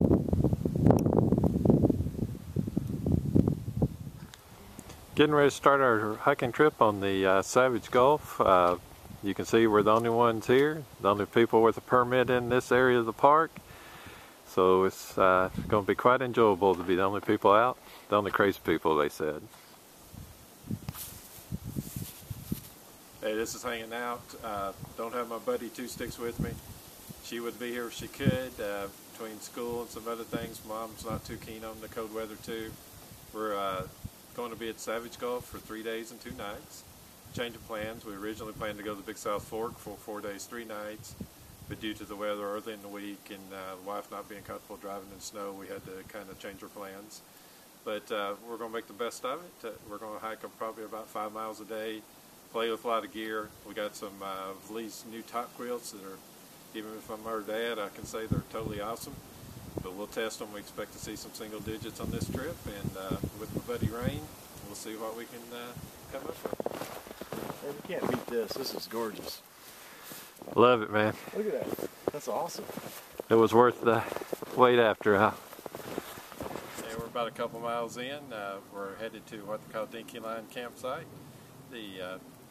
Getting ready to start our hiking trip on the Savage Gulf. You can see we're the only ones here, the only people with a permit in this area of the park. So it's going to be quite enjoyable to be the only people out, the only crazy people, they said. Hey, this is hanging out. Don't have my buddy Two Sticks with me. She would be here if she could. Between school and some other things, Mom's not too keen on the cold weather too. We're going to be at Savage Gulf for 3 days and 2 nights. Change of plans. We originally planned to go to the Big South Fork for 4 days, 3 nights, but due to the weather early in the week and the wife not being comfortable driving in snow, we had to kind of change our plans. But we're going to make the best of it. We're going to hike up probably about 5 miles a day, play with a lot of gear. We got some Lee's new top quilts that are, even if I'm her dad, I can say they're totally awesome. But we'll test them. We expect to see some single digits on this trip, and with my buddy Rain, we'll see what we can come up with. Hey, we can't beat this. This is gorgeous. Love it, man. Look at that. That's awesome. It was worth the wait after. Yeah, we're about a couple miles in. We're headed to what they call Dinky Line campsite.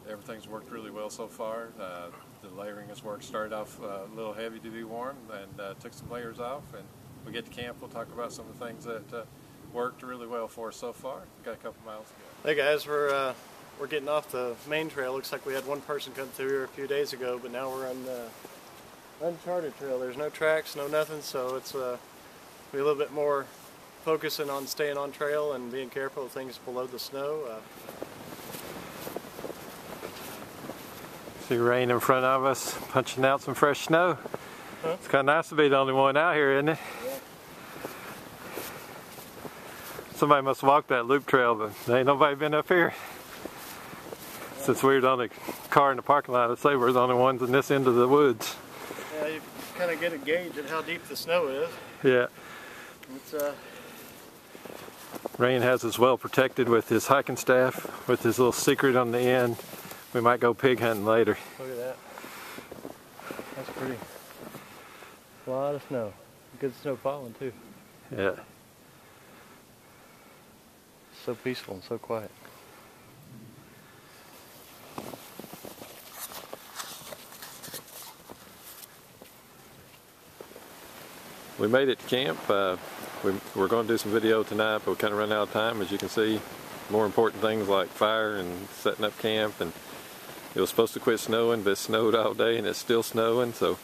Everything's worked really well so far. The layering has worked. Started off a little heavy to be warm, and took some layers off. And we get to camp, we'll talk about some of the things that worked really well for us so far. We've got a couple miles to go. Hey guys, we're getting off the main trail. Looks like we had one person come through here a few days ago, but now we're on the uncharted trail. There's no tracks, no nothing, so it's we're a little bit more focusing on staying on trail and being careful of things below the snow. See Rain in front of us, punching out some fresh snow. Huh? It's kind of nice to be the only one out here, isn't it? Yeah. Somebody must have walked that loop trail, but there ain't nobody been up here. Yeah. Since we were the only car in the parking lot, I'd say we're the only ones in this end of the woods. Yeah, you kind of get a gauge at how deep the snow is. Yeah. It's Rain has us well protected with his hiking staff, with his little secret on the end. We might go pig hunting later. Look at that. That's pretty. A lot of snow. Good snow falling too. Yeah. So peaceful and so quiet. We made it to camp. We're going to do some video tonight, but we kind of run out of time. As you can see, more important things like fire and setting up camp. And it was supposed to quit snowing, but it snowed all day and it's still snowing. So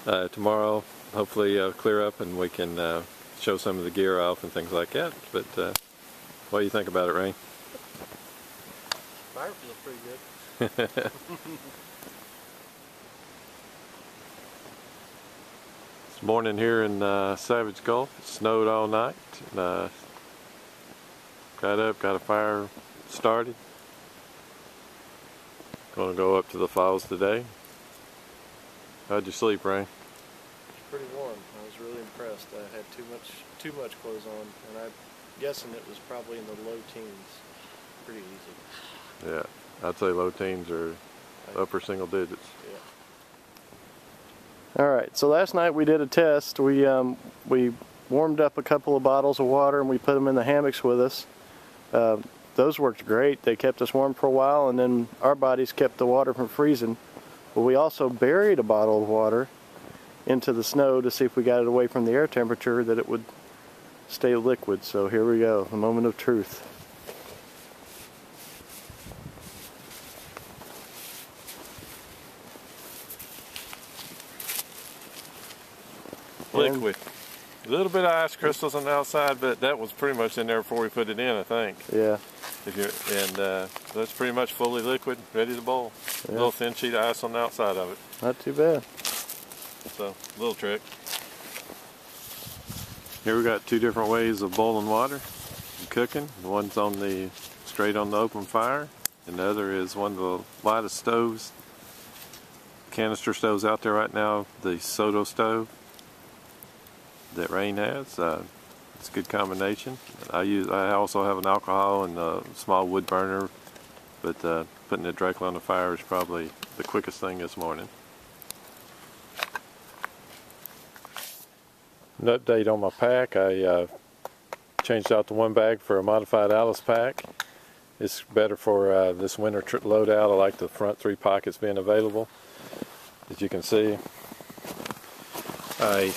tomorrow, hopefully clear up and we can show some of the gear off and things like that. But what do you think about it, Rain? Fire feels pretty good. It's morning here in Savage Gulf. It snowed all night. Got up, got a fire started. Going to go up to the falls today. How'd you sleep, Rain? It's pretty warm. I was really impressed. I had too much clothes on, and I'm guessing it was probably in the low teens. Pretty easy. Yeah, I'd say low teens or upper single digits. Yeah. All right. So last night we did a test. We warmed up a couple of bottles of water and we put them in the hammocks with us. Those worked great. They kept us warm for a while, and then our bodies kept the water from freezing. But we also buried a bottle of water into the snow to see if we got it away from the air temperature, that it would stay liquid. So here we go, the moment of truth. Liquid. A little bit of ice crystals on the outside, but that was pretty much in there before we put it in, I think. Yeah. That's pretty much fully liquid, ready to boil. Yeah. A little thin sheet of ice on the outside of it. Not too bad. So, little trick. Here we got 2 different ways of boiling water and cooking. One's straight on the open fire, and the other is one of the lightest stoves, canister stoves out there right now, the Soto stove that Rain has. It's a good combination. I also have an alcohol and a small wood burner, but putting it directly on the fire is probably the quickest thing this morning. An update on my pack. I changed out the one bag for a modified Alice pack. It's better for this winter loadout. I like the front 3 pockets being available. As you can see, I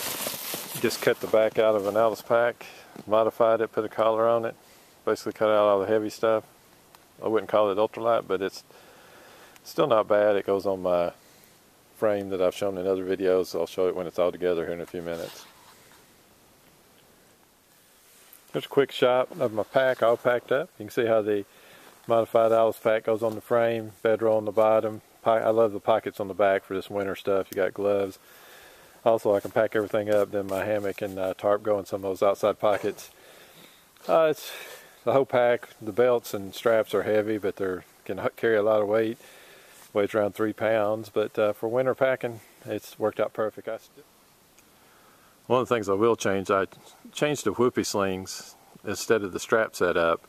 just cut the back out of an Alice pack, modified it, put a collar on it, basically cut out all the heavy stuff. I wouldn't call it ultralight, but it's still not bad. It goes on my frame that I've shown in other videos. I'll show it when it's all together here in a few minutes. Here's a quick shot of my pack all packed up. You can see how the modified Alice pack goes on the frame, bedroll on the bottom. I love the pockets on the back for this winter stuff. You got gloves. Also, I can pack everything up. Then my hammock and tarp go in some of those outside pockets. It's the whole pack. The belts and straps are heavy, but they can carry a lot of weight. Weighs around 3 pounds. But for winter packing, it's worked out perfect. One of the things I will change, I changed to whoopee slings instead of the strap setup.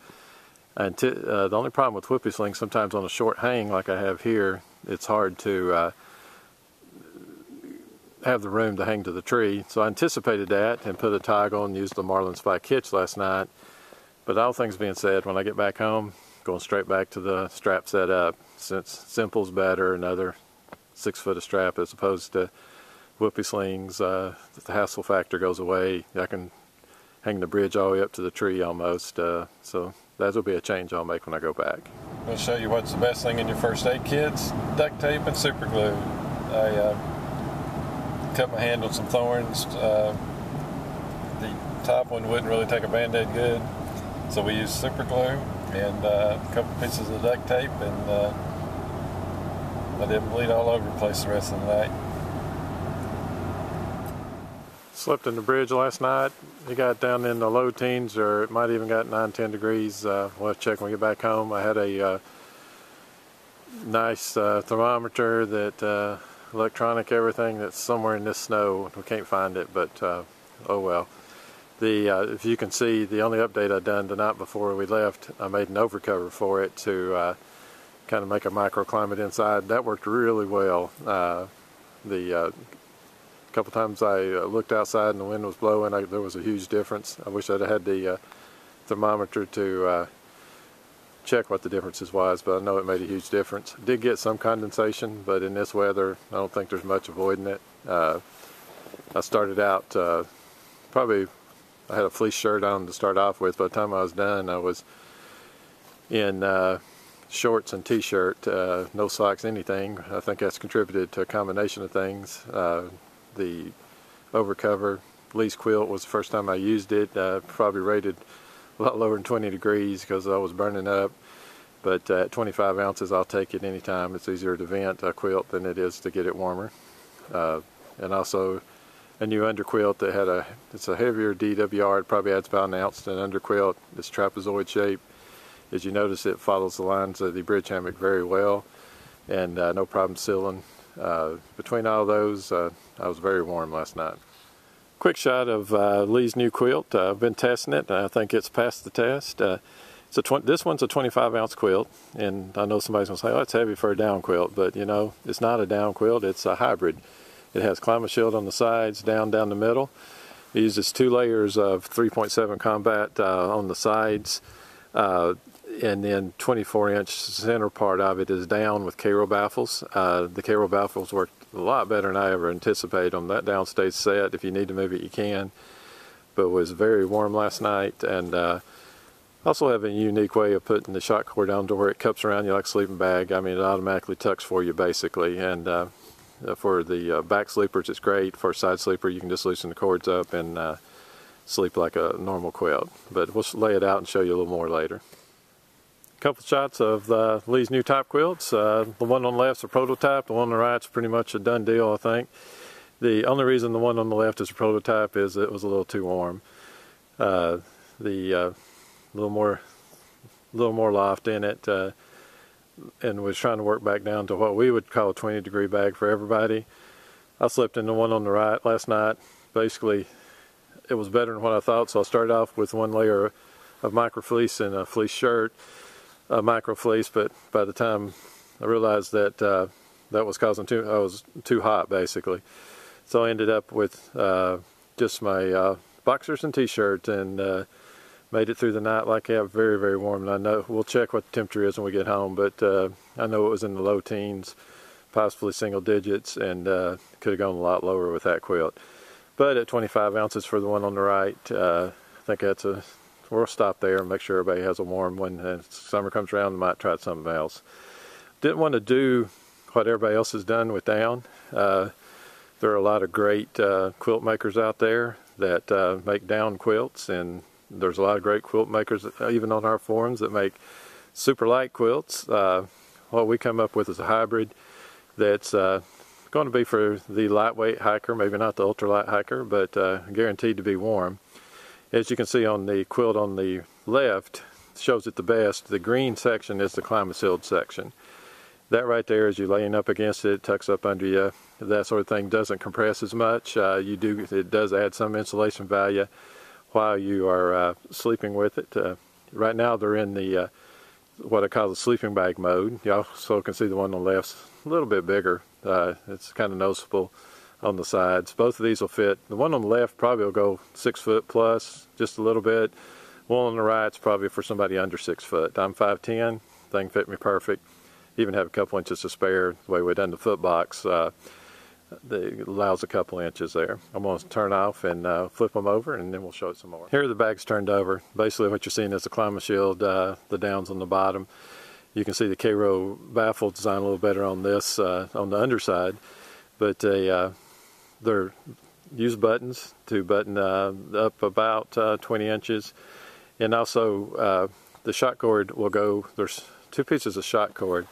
And the only problem with whoopee slings, sometimes on a short hang like I have here, it's hard to have the room to hang to the tree. So I anticipated that and put a toggle and used the Marlin Spike hitch last night. But all things being said, when I get back home, going straight back to the strap setup, since simple's better, another 6 foot of strap as opposed to whoopee slings. The hassle factor goes away. I can hang the bridge all the way up to the tree almost. So that will be a change I'll make when I go back. I'm going to show you what's the best thing in your first aid kits: duct tape and super glue. I cut my hand on some thorns. The top one wouldn't really take a band-aid good, so we used super glue and a couple pieces of duct tape, and I didn't bleed all over the place the rest of the night. Slept in the bridge last night. It got down in the low teens, or it might even got 9-10 degrees. We'll have to check when we get back home. I had a nice thermometer that electronic everything that's somewhere in this snow. We can't find it, but oh well. If you can see, the only update I done the night before we left, I made an overcover for it to kind of make a microclimate inside. That worked really well. A couple times I looked outside and the wind was blowing. There was a huge difference. I wish I'd had the thermometer to check what the differences was, but I know it made a huge difference. Did get some condensation, but in this weather, I don't think there's much avoiding it. I started out probably, I had a fleece shirt on to start off with. By the time I was done, I was in shorts and t-shirt, no socks, anything. I think that's contributed to a combination of things. The overcover, Lee's quilt, was the first time I used it. Probably rated a lot lower than 20 degrees because I was burning up. But at 25 ounces, I'll take it anytime. It's easier to vent a quilt than it is to get it warmer. And also a new underquilt that it's a heavier DWR. It probably adds about an ounce to an underquilt. It's trapezoid shape. As you notice, it follows the lines of the bridge hammock very well, and no problem sealing. Between all those, I was very warm last night. Quick shot of Lee's new quilt. I've been testing it, and I think it's passed the test. This one's a 25-ounce quilt, and I know somebody's going to say, oh, it's heavy for a down quilt, but you know, it's not a down quilt, it's a hybrid. It has climate shield on the sides, down the middle. It uses 2 layers of 3.7 combat on the sides, and then 24-inch center part of it is down with K-row baffles. The K-row baffles worked a lot better than I ever anticipated on that downstage set. If you need to move it, you can. But it was very warm last night, and also have a unique way of putting the shock cord down to where it cups around you like a sleeping bag. I mean, it automatically tucks for you basically, and for the back sleepers it's great. For a side sleeper, you can just loosen the cords up and sleep like a normal quilt. But we'll lay it out and show you a little more later. A couple shots of Lee's new top quilts. The one on the left's a prototype. The one on the right's pretty much a done deal, I think. The only reason the one on the left is a prototype is it was a little too warm. The little more loft in it, and was trying to work back down to what we would call a 20-degree bag for everybody. I slept in the one on the right last night. Basically, it was better than what I thought, so I started off with 1 layer of micro fleece and a fleece shirt. Micro fleece, but by the time I realized that that was causing I was too hot basically, so I ended up with just my boxers and t-shirt, and made it through the night like that. Very, very warm. And I know we'll check what the temperature is when we get home, but I know it was in the low teens, possibly single digits, and could have gone a lot lower with that quilt. But at 25 ounces for the one on the right, I think we'll stop there and make sure everybody has a warm one. And summer comes around, we might try something else. Didn't want to do what everybody else has done with down. There are a lot of great quilt makers out there that make down quilts, and there's a lot of great quilt makers even on our forums that make super light quilts. What we come up with is a hybrid that's going to be for the lightweight hiker, maybe not the ultralight hiker, but guaranteed to be warm. As you can see on the quilt on the left, shows it the best. The green section is the climate-sealed section. That right there, as you're laying up against it, tucks up under you, that sort of thing, doesn't compress as much. It does add some insulation value while you are sleeping with it. Right now they're in the what I call the sleeping bag mode. You also can see the one on the left's a little bit bigger. It's kind of noticeable on the sides. Both of these will fit. The one on the left probably will go 6 foot plus, just a little bit. One on the right's probably for somebody under 6 foot. I'm 5'10", thing fit me perfect. Even have a couple inches to spare. The way we done the foot box that allows a couple inches there. I'm going to turn off and flip them over, and then we'll show it some more. Here are the bags turned over. Basically what you're seeing is the climate shield, the downs on the bottom. You can see the K-row baffle design a little better on this, on the underside, but they're use buttons to button up about 20 inches, and also the shot cord will go, there's 2 pieces of shot cord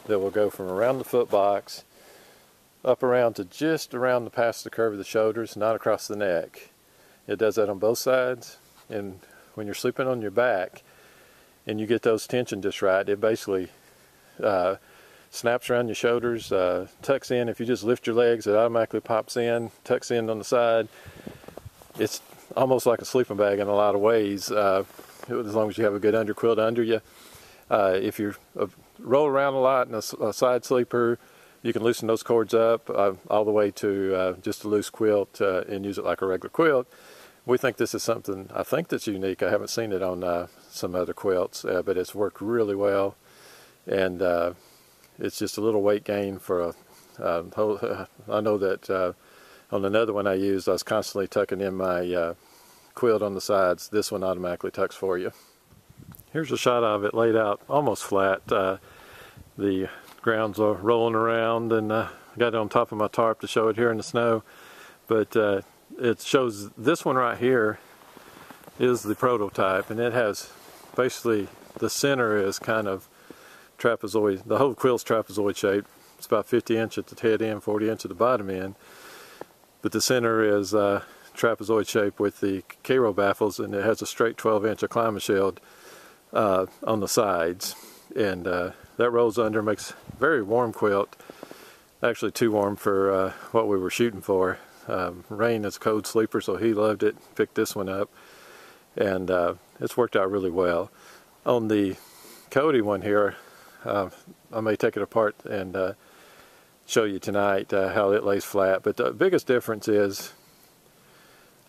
that will go from around the foot box up around to just around the past the curve of the shoulders, not across the neck. It does that on both sides, and when you're sleeping on your back and you get those tension just right, it basically snaps around your shoulders, tucks in. If you just lift your legs, it automatically pops in, tucks in on the side. It's almost like a sleeping bag in a lot of ways, as long as you have a good underquilt under you. If you roll around a lot in a side sleeper, you can loosen those cords up all the way to just a loose quilt and use it like a regular quilt. We think this is something, I think, that's unique. I haven't seen it on some other quilts, but it's worked really well. And it's just a little weight gain for I know that on another one I used, I was constantly tucking in my quilt on the sides. This one automatically tucks for you. Here's a shot of it laid out almost flat. The grounds are rolling around, and I got it on top of my tarp to show it here in the snow. But it shows this one right here is the prototype, and it has basically the center is kind of trapezoid. The whole quilt's trapezoid shaped. It's about 50 inch at the head end, 40 inch at the bottom end. But the center is trapezoid shaped with the K-row baffles, and it has a straight 12 inch of climate shield on the sides. And that rolls under, makes a very warm quilt. Actually too warm for what we were shooting for. Rain is a cold sleeper, so he loved it, picked this one up, and it's worked out really well. On the Cody one here, I may take it apart and show you tonight how it lays flat, but the biggest difference is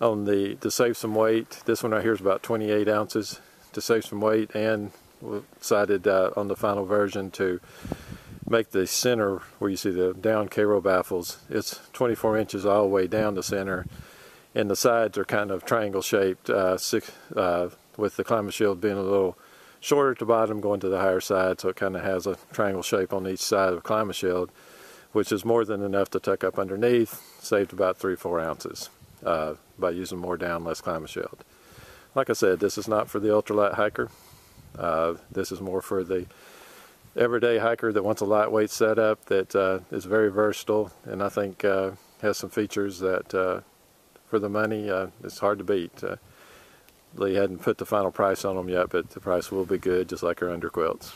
on to save some weight. This one right here is about 28 ounces to save some weight, and we decided on the final version to make the center where you see the down K-row baffles, it's 24 inches all the way down the center, and the sides are kind of triangle shaped, with the climate shield being a little shorter at the bottom going to the higher side, so it kind of has a triangle shape on each side of the climate shield, which is more than enough to tuck up underneath. Saved about 3-4 ounces by using more down, less climate shield. Like I said, this is not for the ultralight hiker. This is more for the everyday hiker that wants a lightweight setup that is very versatile, and I think has some features that for the money it's hard to beat. They hadn't put the final price on them yet, but the price will be good, just like our underquilts.